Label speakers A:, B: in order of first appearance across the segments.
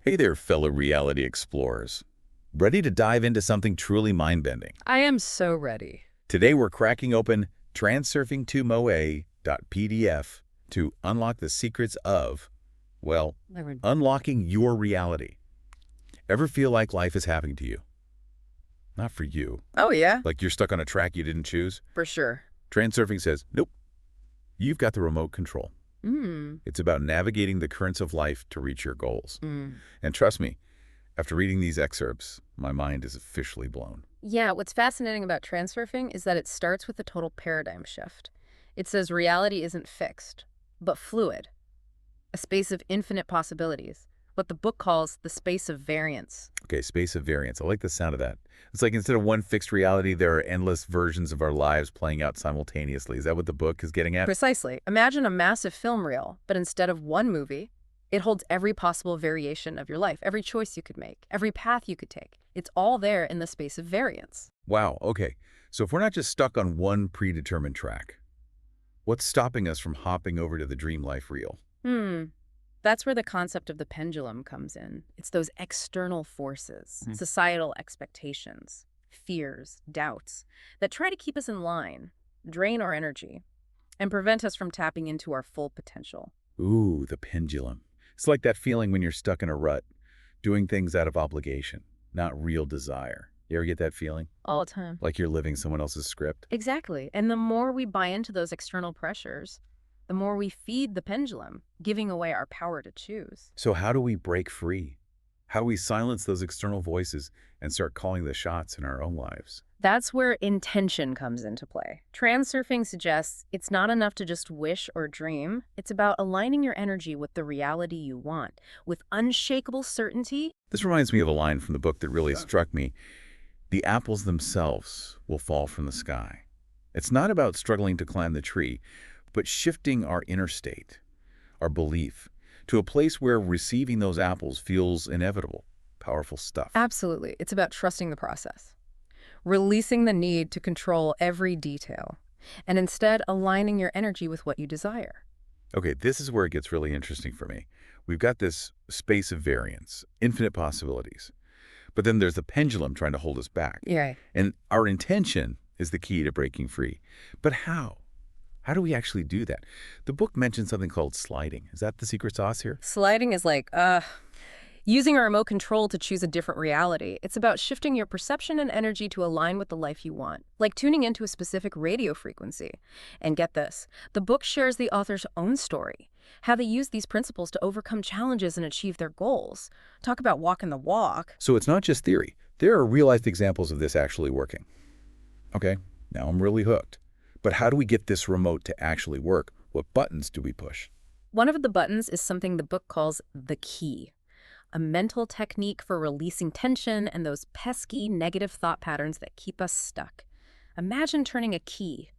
A: Hey there, fellow reality explorers. Ready to dive into something truly mind-bending?
B: I am so ready.
A: Today we're cracking open Transurfing2moa.pdf to unlock the secrets of, well,
B: Like
A: unlocking your reality. Ever feel like life is happening to you? Not for you.
B: Oh, yeah,
A: Like you're stuck on a track you didn't choose?
B: for sure.
A: Transurfing says, nope, you've got the remote control.
B: Mm.
A: It's about navigating the currents of life to reach your goals.
B: Mm.
A: And trust me, after reading these excerpts, my mind is officially blown.
B: Yeah, what's fascinating about transurfing is that it starts with a total paradigm shift. It says reality isn't fixed, but fluid, a space of infinite possibilities, what the book calls the space of variance.
A: Okay, space of variance. I like the sound of that. It's like instead of one fixed reality, there are endless versions of our lives playing out simultaneously. Is that what the book is getting at?
B: Precisely. Imagine a massive film reel, but instead of one movie, it holds every possible variation of your life, every choice you could make, every path you could take. It's all there in the space of variance.
A: Wow, okay. So if we're not just stuck on one predetermined track, what's stopping us from hopping over to the dream life reel?
B: Hmm. That's where the concept of the pendulum comes in. It's those external forces, societal expectations, fears, doubts, that try to keep us in line, drain our energy, and prevent us from tapping into our full potential.
A: Ooh, the pendulum. It's like that feeling when you're stuck in a rut, doing things out of obligation, not real desire. You ever get that feeling?
B: All the time.
A: Like you're living someone else's script?
B: Exactly. And the more we buy into those external pressures, the more we feed the pendulum, giving away our power to choose.
A: So how do we break free? How do we silence those external voices and start calling the shots in our own lives?
B: That's where intention comes into play. Transurfing suggests it's not enough to just wish or dream. It's about aligning your energy with the reality you want, with unshakable certainty.
A: This reminds me of a line from the book that really struck me. The apples themselves will fall from the sky. It's not about struggling to climb the tree, but shifting our inner state, our belief, to a place where receiving those apples feels inevitable. Powerful stuff.
B: Absolutely. It's about trusting the process, releasing the need to control every detail, and instead aligning your energy with what you desire.
A: Okay, this is where it gets really interesting for me. We've got this space of variance, infinite possibilities. But then there's the pendulum trying to hold us back.
B: Yeah.
A: And our intention is the key to breaking free. But how? How do we actually do that? The book mentions something called sliding. Is that the secret sauce here?
B: Sliding is like, using a remote control to choose a different reality. It's about shifting your perception and energy to align with the life you want, like tuning into a specific radio frequency. And get this, the book shares the author's own story, how they use these principles to overcome challenges and achieve their goals. Talk about walking the walk.
A: So it's not just theory. There are real-life examples of this actually working. Okay, now I'm really hooked. But how do we get this remote to actually work? What buttons do we push?
B: One of the buttons is something the book calls the key, a mental technique for releasing tension and those pesky negative thought patterns that keep us stuck. Imagine turning a key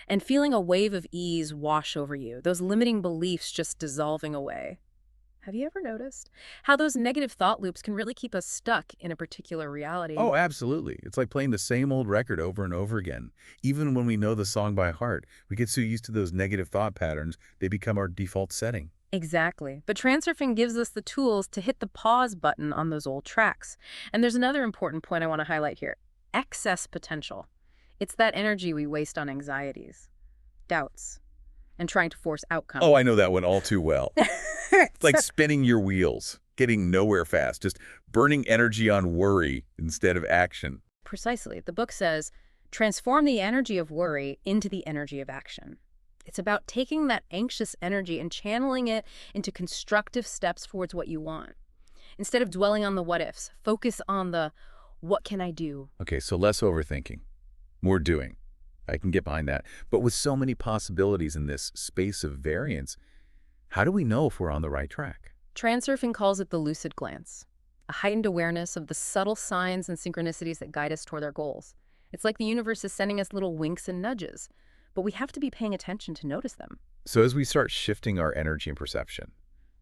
B: and feeling a wave of ease wash over you, those limiting beliefs just dissolving away. Have you ever noticed how those negative thought loops can really keep us stuck in a particular reality?
A: Oh, absolutely. It's like playing the same old record over and over again. Even when we know the song by heart, we get so used to those negative thought patterns, they become our default setting.
B: Exactly. But transurfing gives us the tools to hit the pause button on those old tracks. And there's another important point I want to highlight here. Excess potential. It's that energy we waste on anxieties, doubts, and trying to force outcomes.
A: Oh, I know that one all too well. It's like spinning your wheels, getting nowhere fast, just burning energy on worry instead of action.
B: Precisely. The book says, transform the energy of worry into the energy of action. It's about taking that anxious energy and channeling it into constructive steps towards what you want. Instead of dwelling on the what-ifs, focus on the what can I do?
A: Okay, so less overthinking, more doing. I can get behind that. But with so many possibilities in this space of variance, how do we know if we're on the right track?
B: Transurfing calls it the lucid glance, a heightened awareness of the subtle signs and synchronicities that guide us toward our goals. It's like the universe is sending us little winks and nudges, but we have to be paying attention to notice them.
A: So as we start shifting our energy and perception,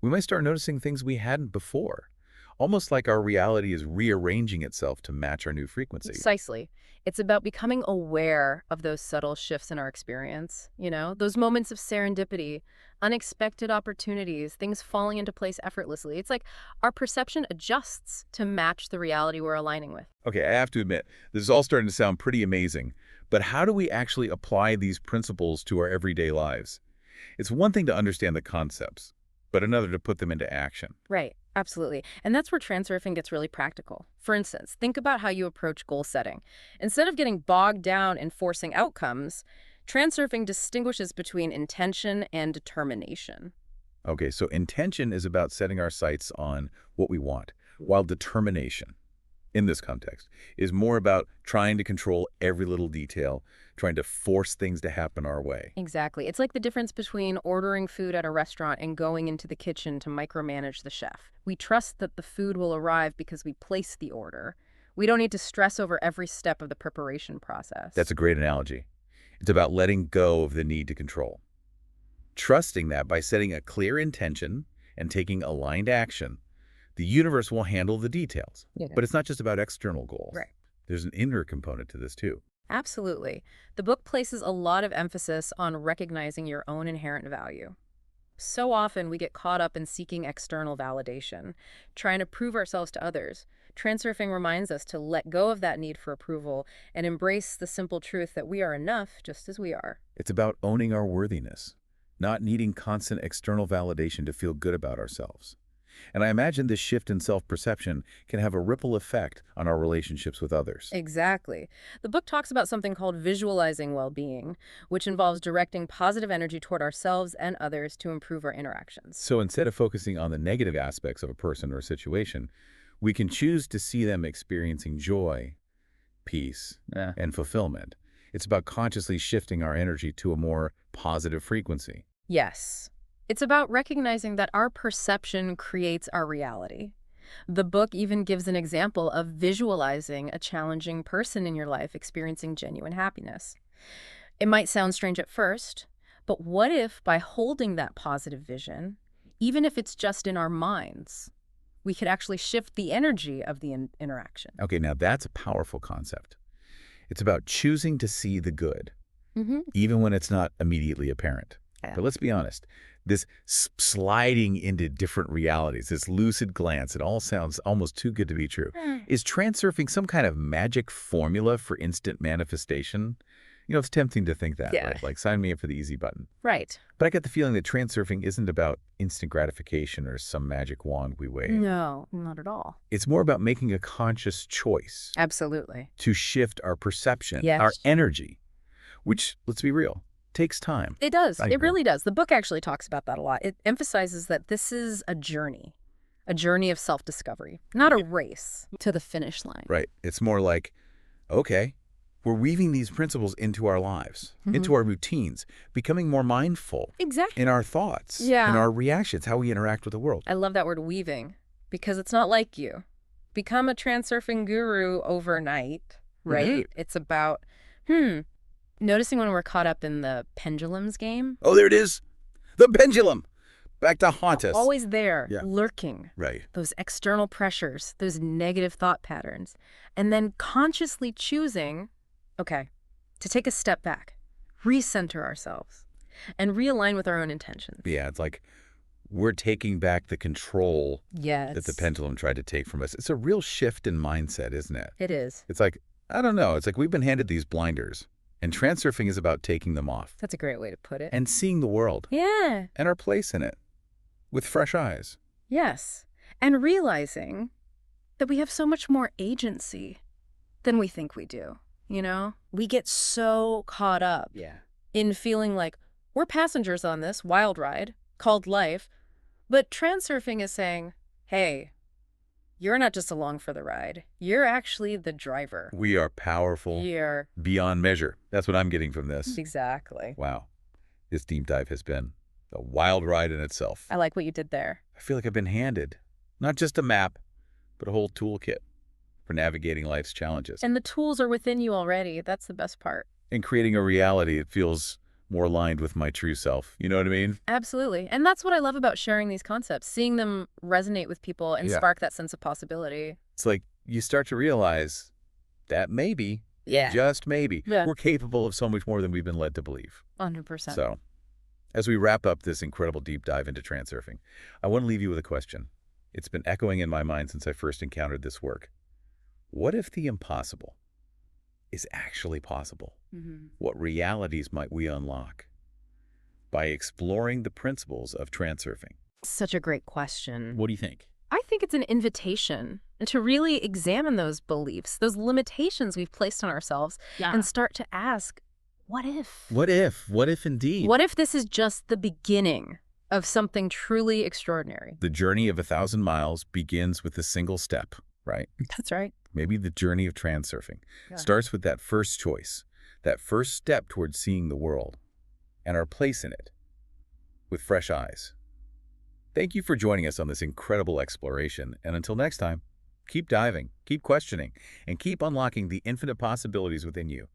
A: we might start noticing things we hadn't before. almost like our reality is rearranging itself to match our new frequency.
B: Precisely. It's about becoming aware of those subtle shifts in our experience, those moments of serendipity, unexpected opportunities, things falling into place effortlessly. It's like our perception adjusts to match the reality we're aligning with.
A: Okay, I have to admit, this is all starting to sound pretty amazing, but how do we actually apply these principles to our everyday lives? It's one thing to understand the concepts, but another to put them into action.
B: Right, absolutely. And that's where transurfing gets really practical. For instance, think about how you approach goal setting. Instead of getting bogged down in forcing outcomes, transurfing distinguishes between intention and determination.
A: Okay, so intention is about setting our sights on what we want, while determination, in this context, is more about trying to control every little detail, trying to force things to happen our way.
B: Exactly. It's like the difference between ordering food at a restaurant and going into the kitchen to micromanage the chef. We trust that the food will arrive because we place the order. We don't need to stress over every step of the preparation process.
A: That's a great analogy. It's about letting go of the need to control. Trusting that by setting a clear intention and taking aligned action, the universe will handle the details.
B: Yeah.
A: But it's not just about external goals.
B: Right.
A: There's an inner component to this too.
B: Absolutely. The book places a lot of emphasis on recognizing your own inherent value. So often we get caught up in seeking external validation, trying to prove ourselves to others. Transurfing reminds us to let go of that need for approval and embrace the simple truth that we are enough just as we are.
A: It's about owning our worthiness, not needing constant external validation to feel good about ourselves. And I imagine this shift in self-perception can have a ripple effect on our relationships with others.
B: Exactly. The book talks about something called visualizing well-being, which involves directing positive energy toward ourselves and others to improve our interactions.
A: So instead of focusing on the negative aspects of a person or a situation, we can choose to see them experiencing joy, peace, and fulfillment. It's about consciously shifting our energy to a more positive frequency.
B: Yes. It's about recognizing that our perception creates our reality. The book even gives an example of visualizing a challenging person in your life experiencing genuine happiness. It might sound strange at first, but what if by holding that positive vision, even if it's just in our minds, we could actually shift the energy of the interaction?
A: Okay, now that's a powerful concept. It's about choosing to see the good, even when it's not immediately apparent.
B: Yeah.
A: But let's be honest, this sliding into different realities, this lucid glance, it all sounds almost too good to be true. Is transurfing some kind of magic formula for instant manifestation? It's tempting to think that, right? Like, sign me up for the easy button.
B: Right.
A: But I get the feeling that transurfing isn't about instant gratification or some magic wand we wave.
B: No, not at all.
A: It's more about making a conscious choice.
B: Absolutely.
A: To shift our perception,
B: Yes.
A: our energy, which, let's be real, takes time.
B: It does.
A: I
B: It
A: agree.
B: really does. The book actually talks about that a lot. It emphasizes that this is a journey of self-discovery, not a race to the finish line.
A: Right. It's more like, okay, we're weaving these principles into our lives, into our routines, becoming more mindful
B: Exactly.
A: in our thoughts, in our reactions, how we interact with the world.
B: I love that word weaving because it's not like you become a transurfing guru overnight, right? It's about, noticing when we're caught up in the pendulums game.
A: Oh, there it is. The pendulum. Back to haunt us.
B: Always there,
A: Yeah.
B: lurking.
A: Right.
B: Those external pressures, those negative thought patterns. And then consciously choosing, okay, to take a step back, recenter ourselves, and realign with our own intentions.
A: Yeah, it's like we're taking back the control
B: Yes.
A: that the pendulum tried to take from us. It's a real shift in mindset, isn't it?
B: It is.
A: It's like, I don't know, it's like we've been handed these blinders, and transurfing is about taking them off
B: That's a great way to put it.
A: and seeing the world
B: Yeah.
A: and our place in it with fresh eyes.
B: Yes. And realizing that we have so much more agency than we think we do. We get so caught up in feeling like we're passengers on this wild ride called life, but transurfing is saying, hey, you're not just along for the ride. You're actually the driver.
A: We are powerful
B: You're
A: beyond measure. That's what I'm getting from this.
B: exactly.
A: Wow. This deep dive has been a wild ride in itself.
B: I like what you did there.
A: I feel like I've been handed not just a map, but a whole toolkit for navigating life's challenges.
B: And the tools are within you already. That's the best part.
A: And creating a reality that feels more aligned with my true self. You know what I mean?
B: Absolutely. And that's what I love about sharing these concepts, seeing them resonate with people and spark that sense of possibility.
A: It's like you start to realize that maybe, just maybe, we're capable of so much more than we've been led to believe.
B: 100%.
A: So, as we wrap up this incredible deep dive into transurfing, I want to leave you with a question. It's been echoing in my mind since I first encountered this work. What if the impossible is actually possible? What realities might we unlock by exploring the principles of transurfing?
B: Such a great question.
A: What do you think?
B: I think it's an invitation to really examine those beliefs, those limitations we've placed on ourselves, and start to ask, what if?
A: What if? What if indeed?
B: What if this is just the beginning of something truly extraordinary?
A: The journey of 1,000 miles begins with a single step, right?
B: That's right.
A: Maybe the journey of transurfing starts with that first choice, that first step towards seeing the world and our place in it with fresh eyes. Thank you for joining us on this incredible exploration, and until next time, keep diving, keep questioning, and keep unlocking the infinite possibilities within you.